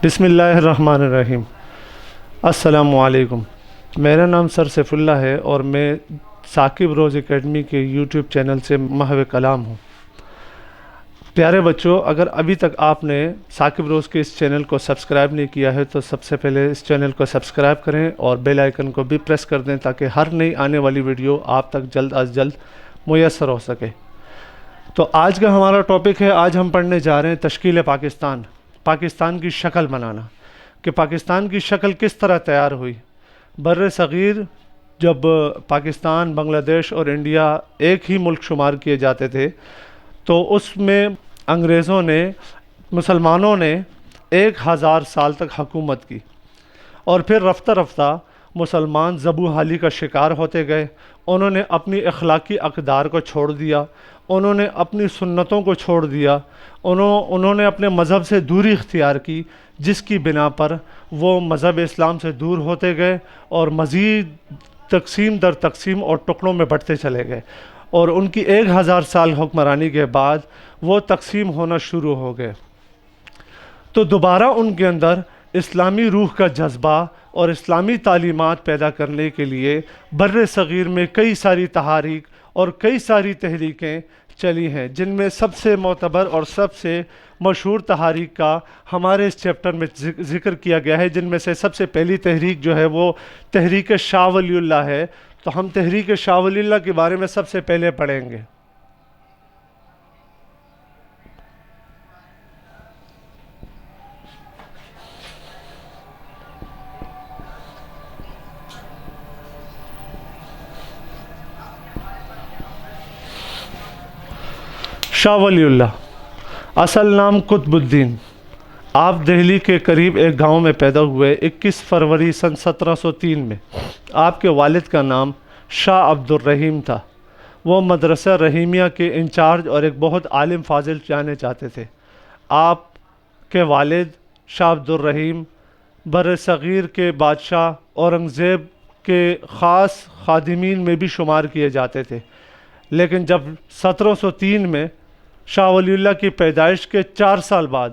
بسم اللہ الرحمن الرحیم۔ السلام علیکم۔ میرا نام سر سیف اللہ ہے اور میں ثاقب روز اکیڈمی کے یوٹیوب چینل سے محو کلام ہوں۔ پیارے بچوں، اگر ابھی تک آپ نے ثاقب روز کے اس چینل کو سبسکرائب نہیں کیا ہے تو سب سے پہلے اس چینل کو سبسکرائب کریں اور بیل آئیکن کو بھی پریس کر دیں تاکہ ہر نئی آنے والی ویڈیو آپ تک جلد از جلد میسر ہو سکے۔ تو آج کا ہمارا ٹاپک ہے، آج ہم پڑھنے جا رہے ہیں تشکیل پاکستان، پاکستان کی شکل بنانا، کہ پاکستان کی شکل کس طرح تیار ہوئی۔ بر صغیر جب پاکستان، بنگلہ دیش اور انڈیا ایک ہی ملک شمار کیے جاتے تھے تو اس میں انگریزوں نے، مسلمانوں نے 1000 سال تک حکومت کی، اور پھر رفتہ رفتہ مسلمان ذبح حالی کا شکار ہوتے گئے۔ انہوں نے اپنی اخلاقی اقدار کو چھوڑ دیا، انہوں نے اپنی سنتوں کو چھوڑ دیا، انہوں نے اپنے مذہب سے دوری اختیار کی، جس کی بنا پر وہ مذہب اسلام سے دور ہوتے گئے اور مزید تقسیم در تقسیم اور ٹکڑوں میں بٹتے چلے گئے، اور ان کی 1000 سال حکمرانی کے بعد وہ تقسیم ہونا شروع ہو گئے۔ تو دوبارہ ان کے اندر اسلامی روح کا جذبہ اور اسلامی تعلیمات پیدا کرنے کے لیے بر صغیر میں کئی ساری تحاریک اور کئی ساری تحریکیں چلی ہیں، جن میں سب سے معتبر اور سب سے مشہور تحریک کا ہمارے اس چیپٹر میں ذکر کیا گیا ہے، جن میں سے سب سے پہلی تحریک جو ہے وہ تحریک شاہ ولی اللہ ہے۔ تو ہم تحریک شاہ ولی اللہ کے بارے میں سب سے پہلے پڑھیں گے۔ شاہ ولی اللہ، اصل نام قطب الدین، آپ دہلی کے قریب ایک گاؤں میں پیدا ہوئے 21 فروری سن 1703 میں۔ آپ کے والد کا نام شاہ عبد الرحیم تھا۔ وہ مدرسہ رحیمیہ کے انچارج اور ایک بہت عالم فاضل جانے جاتے تھے۔ آپ کے والد شاہ عبد الرحیم بر صغیر کے بادشاہ اورنگزیب کے خاص خادمین میں بھی شمار کیے جاتے تھے، لیکن جب 1703 میں شاہ ولی اللہ کی پیدائش کے 4 سال بعد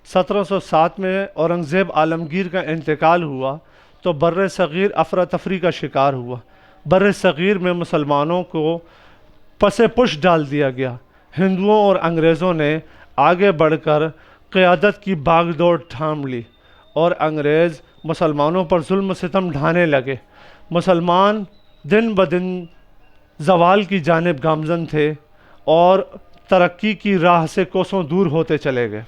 1707 میں اورنگزیب عالمگیر کا انتقال ہوا تو بر صغیر افراتفری کا شکار ہوا۔ بر صغیر میں مسلمانوں کو پس پش ڈال دیا گیا۔ ہندوؤں اور انگریزوں نے آگے بڑھ کر قیادت کی باغ دوڑ تھام لی اور انگریز مسلمانوں پر ظلم و ستم ڈھانے لگے۔ مسلمان دن بدن زوال کی جانب گامزن تھے اور ترقی کی راہ سے کوسوں دور ہوتے چلے گئے۔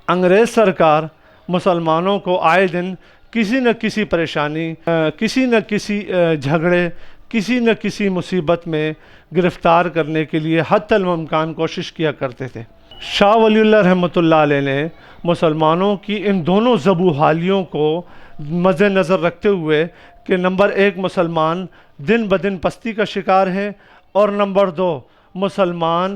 انگریز سرکار مسلمانوں کو آئے دن کسی نہ کسی پریشانی، کسی نہ کسی جھگڑے، کسی نہ کسی مصیبت میں گرفتار کرنے کے لیے حتی الممکن کوشش کیا کرتے تھے۔ شاہ ولی اللہ رحمۃ اللہ علیہ نے مسلمانوں کی ان دونوں ذبح حالیوں کو مد نظر رکھتے ہوئے کہ نمبر 1 مسلمان دن بدن پستی کا شکار ہیں، اور نمبر 2 مسلمان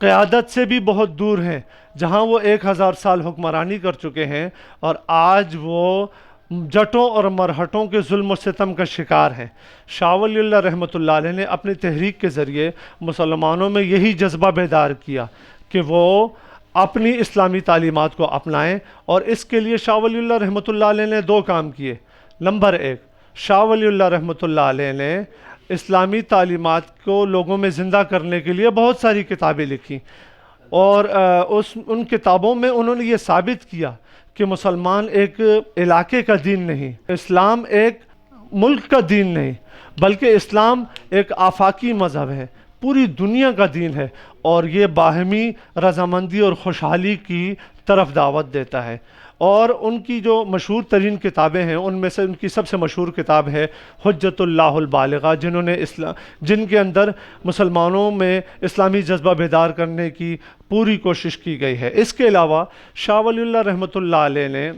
قیادت سے بھی بہت دور ہیں، جہاں وہ 1000 سال حکمرانی کر چکے ہیں اور آج وہ جٹوں اور مرہٹوں کے ظلم و ستم کا شکار ہیں۔ شاہ ولی اللہ رحمۃ اللہ علیہ نے اپنی تحریک کے ذریعے مسلمانوں میں یہی جذبہ بیدار کیا کہ وہ اپنی اسلامی تعلیمات کو اپنائیں، اور اس کے لیے شاہ ولی اللہ رحمۃ اللہ علیہ نے 2 کام کیے۔ نمبر 1، شاہ ولی اللہ رحمۃ اللہ علیہ نے اسلامی تعلیمات کو لوگوں میں زندہ کرنے کے لیے بہت ساری کتابیں لکھی، اور ان کتابوں میں انہوں نے یہ ثابت کیا کہ مسلمان ایک علاقے کا دین نہیں، اسلام ایک ملک کا دین نہیں، بلکہ اسلام ایک آفاقی مذہب ہے، پوری دنیا کا دین ہے، اور یہ باہمی رضامندی اور خوشحالی کی طرف دعوت دیتا ہے۔ اور ان کی جو مشہور ترین کتابیں ہیں، ان میں سے ان کی سب سے مشہور کتاب ہے حجت اللہ البالغہ، جن کے اندر مسلمانوں میں اسلامی جذبہ بیدار کرنے کی پوری کوشش کی گئی ہے۔ اس کے علاوہ شاہ ولی اللہ رحمۃ اللہ علیہ نے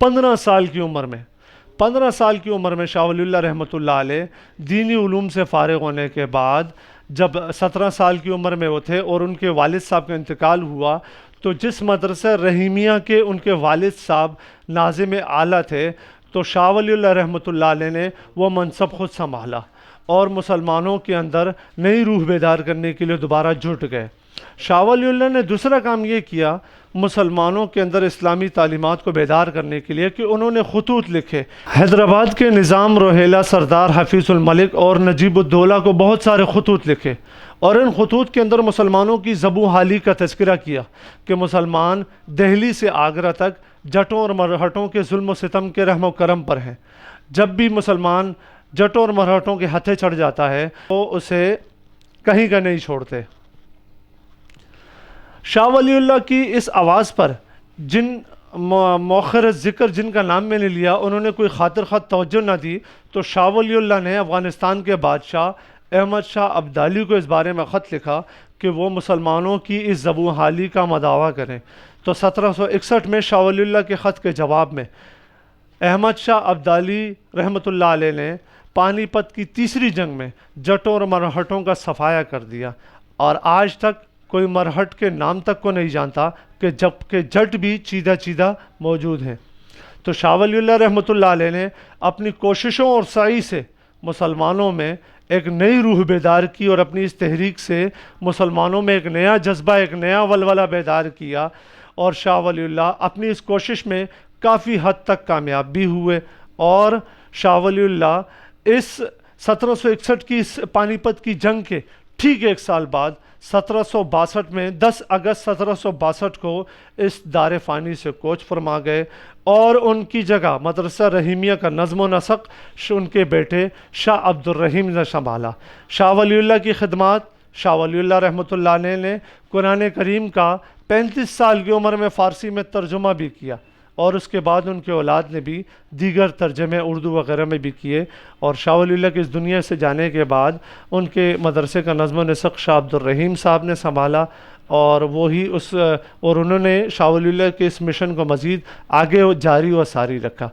15 سال کی عمر میں شاہ ولی اللہ رحمۃ اللہ علیہ دینی علوم سے فارغ ہونے کے بعد، جب 17 سال کی عمر میں وہ تھے اور ان کے والد صاحب کا انتقال ہوا، تو جس مدرسہ رحیمیہ کے ان کے والد صاحب ناظم اعلیٰ تھے، تو شاہ ولی اللہ رحمۃ اللہ علیہ نے وہ منصب خود سنبھالا اور مسلمانوں کے اندر نئی روح بیدار کرنے کے لیے دوبارہ جٹ گئے۔ شاہ ولی اللہ نے دوسرا کام یہ کیا مسلمانوں کے اندر اسلامی تعلیمات کو بیدار کرنے کے لیے کہ انہوں نے خطوط لکھے۔ حیدرآباد کے نظام روہیلہ سردار حفیظ الملک اور نجیب الدولہ کو بہت سارے خطوط لکھے، اور ان خطوط کے اندر مسلمانوں کی زبوں حالی کا تذکرہ کیا کہ مسلمان دہلی سے آگرہ تک جٹوں اور مرہٹوں کے ظلم و ستم کے رحم و کرم پر ہیں۔ جب بھی مسلمان جٹوں اور مرہٹوں کے ہتھے چڑھ جاتا ہے تو اسے کہیں کا نہیں چھوڑتے۔ شاہ ولی اللہ کی اس آواز پر جن مؤخر ذکر جن کا نام میں نے لیا انہوں نے کوئی خاطر خواہ توجہ نہ دی، تو شاہ ولی اللہ نے افغانستان کے بادشاہ احمد شاہ ابدالی کو اس بارے میں خط لکھا کہ وہ مسلمانوں کی اس زبوں حالی کا مداوع کریں۔ تو 1761 میں شاہ ولی اللہ کے خط کے جواب میں احمد شاہ ابدالی رحمۃ اللہ علیہ نے پانی پت کی تیسری جنگ میں جٹوں اور مرہٹوں کا صفایا کر دیا، اور آج تک کوئی مرہٹ کے نام تک کو نہیں جانتا کہ جبکہ جٹ بھی چیدہ چیدہ موجود ہیں۔ تو شاہ ولی اللہ رحمۃ اللہ علیہ نے اپنی کوششوں اور سعی سے مسلمانوں میں ایک نئی روح بیدار کی، اور اپنی اس تحریک سے مسلمانوں میں ایک نیا جذبہ، ایک نیا ولولہ بیدار کیا، اور شاہ ولی اللہ اپنی اس کوشش میں کافی حد تک کامیاب بھی ہوئے۔ اور شاہ ولی اللہ اس 1761 کی اس پانی پت کی جنگ کے ٹھیک ایک سال بعد 1762 میں 10 اگست 1762 کو اس دار فانی سے کوچ فرما گئے، اور ان کی جگہ مدرسہ رحیمیہ کا نظم و نسق ان کے بیٹے شاہ عبد الرحیم نے سنبھالا۔ شاہ ولی اللہ کی خدمات، شاہ ولی اللہ رحمۃ اللہ علیہ نے قرآن کریم کا 35 سال کی عمر میں فارسی میں ترجمہ بھی کیا، اور اس کے بعد ان کے اولاد نے بھی دیگر ترجمے اردو وغیرہ میں بھی کیے، اور شاہ ولی اللہ کے اس دنیا سے جانے کے بعد ان کے مدرسے کا نظم و نسق شاہ عبد الرحیم صاحب نے سنبھالا، اور وہی اور انہوں نے شاہ ولی اللہ کے اس مشن کو مزید آگے جاری و ساری رکھا۔